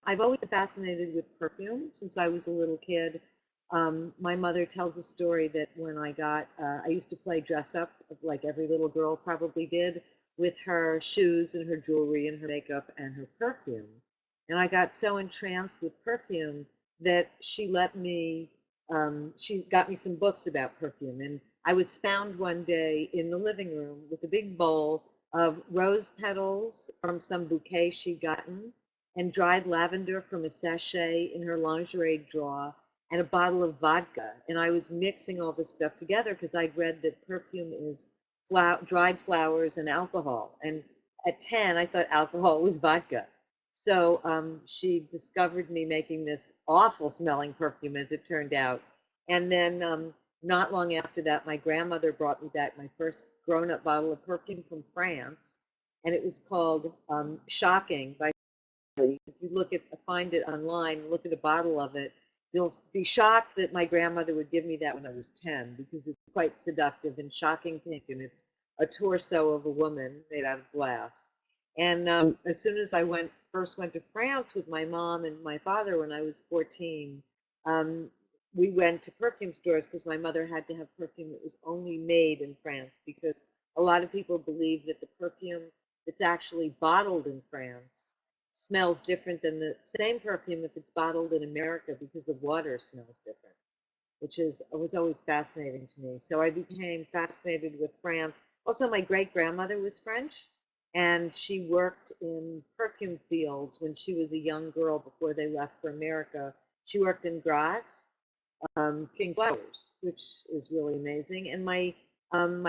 I've always been fascinated with perfume since I was a little kid. My mother tells a story that when I used to play dress up, like every little girl probably did, with her shoes and her jewelry and her makeup and her perfume. And I got so entranced with perfume that she got me some books about perfume. And I was found one day in the living room with a big bowl of rose petals from some bouquet she'd gotten and dried lavender from a sachet in her lingerie drawer and a bottle of vodka. And I was mixing all this stuff together because I'd read that perfume is dried flowers and alcohol. And at 10, I thought alcohol was vodka. So she discovered me making this awful smelling perfume, as it turned out. And then not long after that, my grandmother brought me back my first grown up bottle of perfume from France. And it was called Shocking by. If you find it online, look at a bottle of it, you'll be shocked that my grandmother would give me that when I was 10 because it's quite seductive and shocking pink, and it's a torso of a woman made out of glass. And as soon as first went to France with my mom and my father when I was 14, um, we went to perfume stores because my mother had to have perfume that was only made in France because a lot of people believe that the perfume that's actually bottled in France smells different than the same perfume if it's bottled in America because the water smells different, which is was always fascinating to me. So I became fascinated with France. Also, my great grandmother was French, and she worked in perfume fields when she was a young girl before they left for America. She worked in Grasse, picking flowers, which is really amazing. And my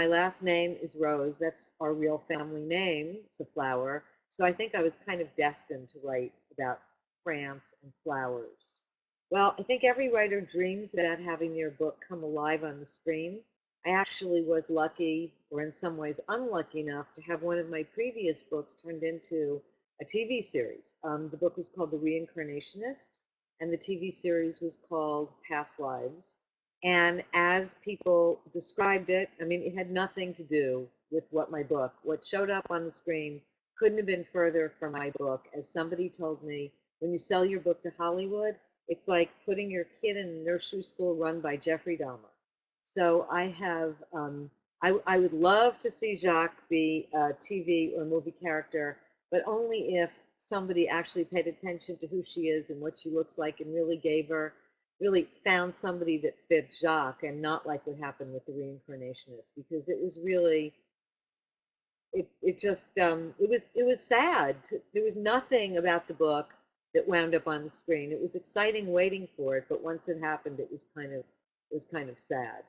last name is Rose. That's our real family name. It's a flower. So I think I was kind of destined to write about France and flowers. Well, I think every writer dreams about having their book come alive on the screen. I actually was lucky, or in some ways unlucky enough, to have one of my previous books turned into a TV series. The book was called The Reincarnationist, and the TV series was called Past Lives. And as people described it, I mean, it had nothing to do with what showed up on the screen couldn't have been further from my book. As somebody told me, when you sell your book to Hollywood, it's like putting your kid in a nursery school run by Jeffrey Dahmer. So I would love to see Jacques be a TV or movie character, but only if somebody actually paid attention to who she is and what she looks like and really found somebody that fits Jacques and not like what happened with the reincarnationist because it was really, it just, it was sad. There was nothing about the book that wound up on the screen. It was exciting waiting for it, but once it happened, it was kind of sad.